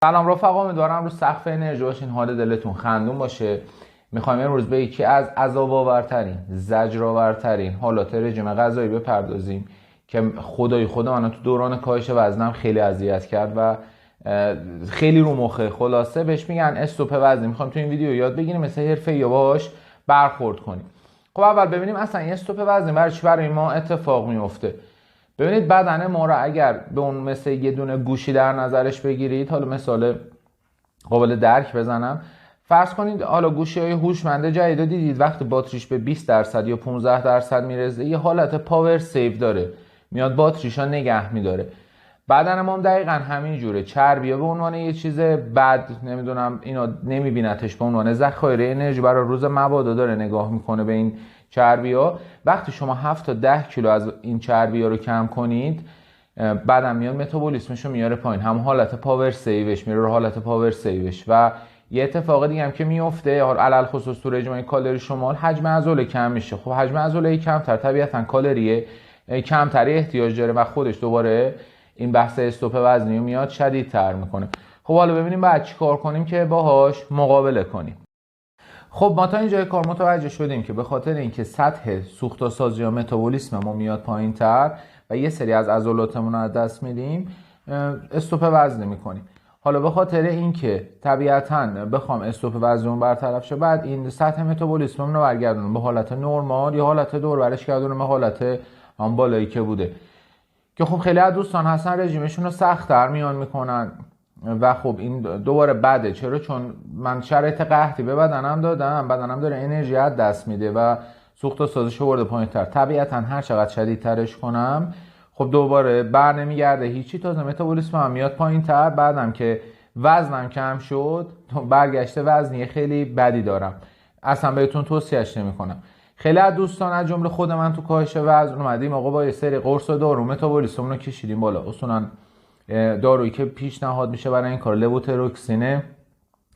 سلام رفقا، امیدوارم رو سقف انرژی باشین، حال دلتون خندون باشه. میخوایم امروز به یکی از عذاب‌آورترین، زجرآورترین حالات رژیم غذایی بپردازیم که خدای خدا من تو دوران کاهش وزنم خیلی اذیت کرد و خیلی رو مخه. خلاصه بهش میگن استوپ وزنی. میخوایم تو این ویدیو یاد بگیریم مثل حرفه‌ای باهاش برخورد کنیم. خب اول ببینیم اصلا این استوپ وزنی برای چی برای ما اتفاق میفته. ببینید بدن ما را اگر به اون مثل یه دونه گوشی در نظرش بگیرید، حالا مثال قابل درک بزنم، فرض کنید حالا گوشی‌های هوشمند جدید رو دیدید وقتی باتریش به 20% یا 15% میرسه یه حالت پاور سیو داره، میاد باتریشو نگه میداره. بدن ما هم دقیقاً همین جوره. چربیه به عنوان یه چیز بد، نمیدونم اینا نمیبینتش، به عنوان ذخایر انرژی برای روز مبادا داره نگاه میکنه به این چربی‌ها. وقتی شما 7 تا 10 کیلو از این چربی‌ها رو کم کنید، بدن میاد متابولیسمش رو میاره پایین، هم حالت پاور سیوش میره رو حالت پاور سیوش. و یه اتفاق دیگه هم که میفته، علل خصوص تو رژیم کالری شمال، حجم عضله کم میشه. خب حجم عضله کمتر طبیعتاً کالری کمتری احتیاج داره و خودش دوباره این بحث استوپ وزنی رو میاد شدیدتر میکنه. خب حالا ببینیم بعد چی کار کنیم که باهاش مقابله کنیم. خب ما تا اینجای کار متوجه شدیم که به خاطر اینکه سطح سوخت‌وسازی یا متابولیسم ما میاد پایین‌تر و یه سری از عضلاتمون رو از دست میدیم، استوپ وزنی میکنیم. حالا به خاطر اینکه طبیعتاً بخوام استوپ وزنمون برطرف شه، بعد این سطح متابولیسممون رو برگردونیم به حالت نرمال یا حالت دور برش گردونیم به حالت اون بالایی که بوده. که خب خیلی از دوستان هستن رژیمشون رو سخت‌تر میان میکنن و خب این دوباره بده. چرا؟ چون من شرایط قحطی به بدنم دادم، بدنم داره انرژی از دست میده و سوخت و سازش رو برده پایین‌تر. طبیعتاً هر چقدر شدیدترش کنم خب دوباره بر نمیگرده هیچی، تازه متابولیسم هم میاد پایین‌تر. بعدم که وزنم کم شد، برگشته وزنی خیلی بدی دارم، اصلا بهتون توصیهش نمی‌کنم. خیلی از دوستان از جمله خود من تو کاهش وزن اومدیم آقا با یه سری قرص و دارو متابولیسم رو کشیدیم بالا. اصولا دارویی که پیشنهاد میشه برای این کار لووتیروکسینه،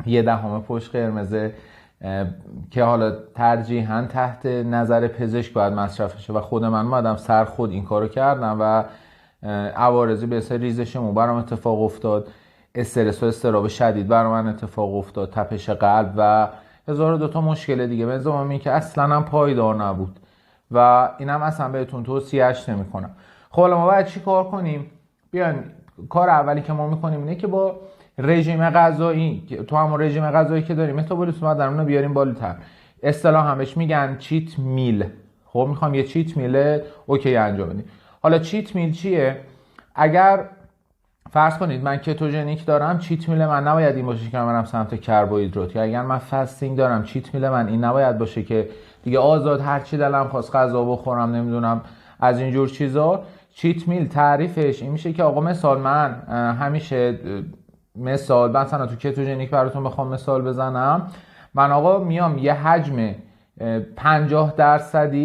0.1 پشت قرمزه، که حالا ترجیحاً تحت نظر پزشک باید مصرف شه و خود من اومدم سر خود این کارو کردم و عوارضی به اثر ریزش مو برام اتفاق افتاد، استرس و اضطراب شدید برام اتفاق افتاد، تپش قلب و 1002 تا مشکل دیگه به ازامه این که اصلا هم پایدار نبود و اینم اصلا بهتون توصیهش نمیکنم. خب حالا ما باید چی کار کنیم؟ بیاین کار اولی که ما میکنیم اینه که با رژیم غذایی، تو همون رژیم غذایی که داریم متابولیسم بدنمون رو بیاریم بالاتر. اصطلاحاً بهش میگن چیت میل. خب میخوام یه چیت میل اوکی انجام بدیم. حالا چیت میل چیه؟ اگر فرض کنید من کتوژنیک دارم، چیت میل من نباید این باشه که من برم سمت کربوهیدرات. یا اگر من فاستینگ دارم، چیت میل من این نباید باشه که دیگه آزاد هر چی دلم خواست غذا بخورم، نمیدونم از این جور چیزا. چیت میل تعریفش این میشه که آقا مثال من همیشه مثلا تو کتوژنیک براتون بخوام مثال بزنم، من آقا میام یه حجم 50%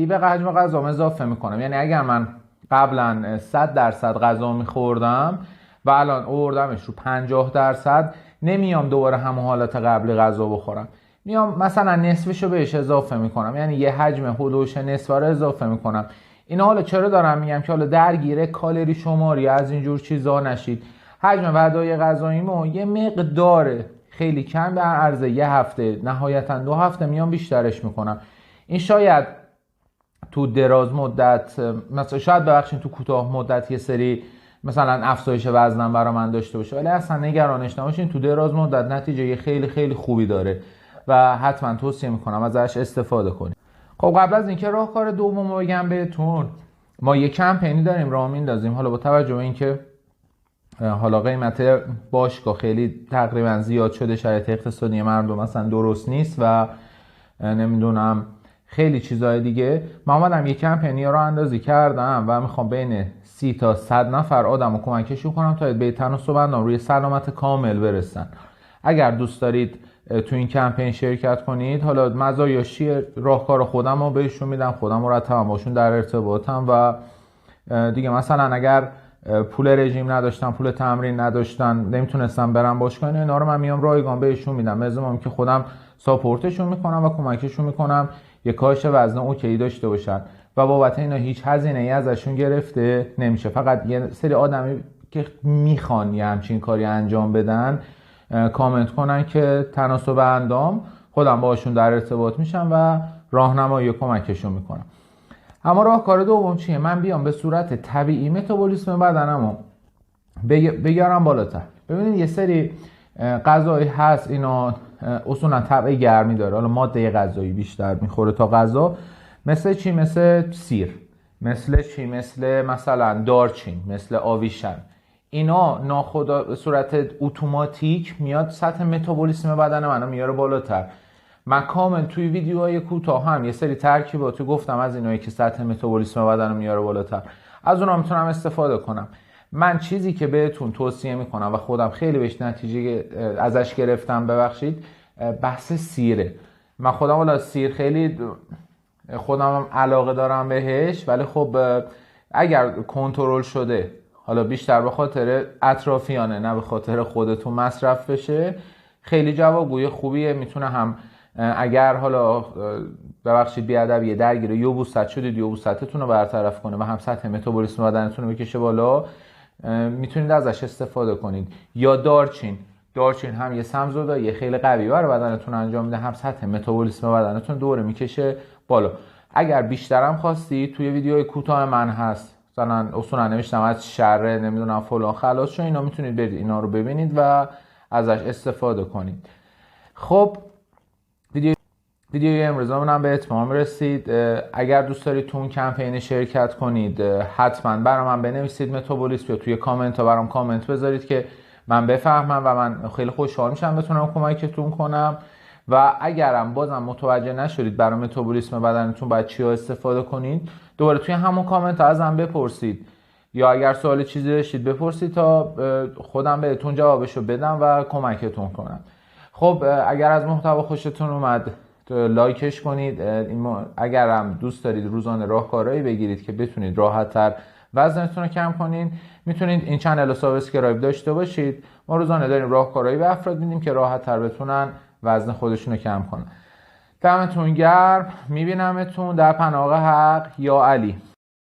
به حجم غذام اضافه میکنم. یعنی اگر من قبلا 100% غذا میخوردم و الان آوردمش رو 50%، نمیام دوباره همون حالت قبلی غذا بخورم، میام مثلا نصفشو بهش اضافه میکنم، یعنی یه حجم هولوش نصف رو اضافه میکنم. اینا حالا چرا دارم میگم که حالا درگیر کالری شماری از اینجور چیزا نشید. حجم وعده‌های غذاییمو یه مقدار خیلی کم به عرض یه هفته، نهایتا 2 هفته میام بیشترش میکنم. این شاید تو دراز مدت، مثلا شاید ببخشید تو کوتاه مدت یه سری مثلا افزایش وزنم برا من داشته باشه، ولی اصلا نگرانش نباشین، تو دراز مدت نتیجه خیلی خیلی خوبی داره و حتما توصیه میکنم ازش استفاده کنید. خب قبل از اینکه راهکار دومو بگم بهتون، ما یه کمپینی داریم راه میندازیم. حالا با توجه به اینکه حالا قیمت باشگاه خیلی تقریبا زیاد شده، شرایط اقتصادی مردم مثلا درست نیست و نمیدونم خیلی چیزهای دیگه، من اومدم یک کمپینی رو اندازی کردم و میخوام بین 30 تا 100 نفر آدم رو کمکشون کنم تا به تناسب اندام روی سلامت کامل برسن. اگر دوست دارید تو این کمپین شرکت کنید، حالا مزایاش چیه؟ راهکار خودم رو بهشون میدم، خودم مرتبا باشون در ارتباطم و دیگه مثلا اگر پول رژیم نداشتن، پول تمرین نداشتن، نمیتونستم برم باشگاه، اینا رو من میام رایگان بهشون میدم، لازمم که خودم ساپورتشون میکنم و کمکشون میکنم یه کاهش وزن اوکی داشته باشن و بابت اینا هیچ هزینه ای ازشون گرفته نمیشه. فقط یه سری آدمی که میخوان یه همچین کاری انجام بدن کامنت کنن که تناسب اندام، خودم باشون در ارتباط میشم و راهنمایی و کمکشون میکنم. اما راهکار دوم چیه؟ من بیام به صورت طبیعی متابولیسم بدنمو بگیرم بالاتر. ببینید یه سری غذایی هست اینا اصولا طبع گرمی داره، حالا ماده غذایی بیشتر میخوره تا غذا. مثل چی؟ مثل سیر، مثل چی؟ مثلا دارچین، مثل آویشن. اینا ناخودا به صورت اتوماتیک میاد سطح متابولیسم بدن منو میاره بالاتر. من کامل توی ویدیوهای کوتاه هم یه سری ترکیباتی گفتم از اینایی که سطح متابولیسم بدنو میاره بالاتر، از اونها میتونم استفاده کنم. من چیزی که بهتون توصیه میکنم و خودم خیلی بهش نتیجه ازش گرفتم، ببخشید، بحث سیره. من خودم والا سیر خیلی خودم علاقه دارم بهش، ولی خب اگر کنترل شده، حالا بیشتر به خاطر اطرافیانه نه به خاطر خودتون مصرف بشه، خیلی جوابگوی خوبیه. میتونه هم اگر حالا ببخشید بیادبیه درگیر یبوست شدید یبوستتون رو برطرف کنه و هم سطح متابولیسم بدنتون رو بکشه بالا، میتونید ازش استفاده کنید. یا دارچین هم یه سمزدایی خیلی قوی برای بدنتون انجام میده، هم سطح متابولیسم بدنتون دوره میکشه بالا. اگر بیشترم خواستی توی ویدیوهای کوتاه من هست، مثلا اصولا نوشتم از شره نمیدونم فلان خلاص شو، اینا میتونید برید اینا رو ببینید و ازش استفاده کنید. خب ویدیوی امروزمون هم به اتمام رسید. اگر دوست دارید تو اون کمپین شرکت کنید، حتما برام هم بنویسید متابولیسم، یا توی کامنت ها برام کامنت بذارید که من بفهمم و من خیلی خوشحال میشم بتونم کمکتون کنم. و اگرم بازم متوجه نشدید برای متابولیسم بدنتون باید چیا استفاده کنید، دوباره توی همون کامنت ها ازم بپرسید، یا اگر سوال چیزی داشتید بپرسید تا خودم بهتون جوابشو بدم و کمکتون کنم. خب اگر از محتوا خوشتون اومد لایکش کنید. اگر هم دوست دارید روزانه راهکارهایی بگیرید که بتونید راحت‌تر وزنتون رو کم کنید، میتونید این چنل رو سابسکرایب داشته باشید. ما روزانه داریم راهکارهایی به افراد میدیم که راحت‌تر بتونن وزن خودشون رو کم کنن. دمتون گرم، میبینمتون در پناه حق. یا علی.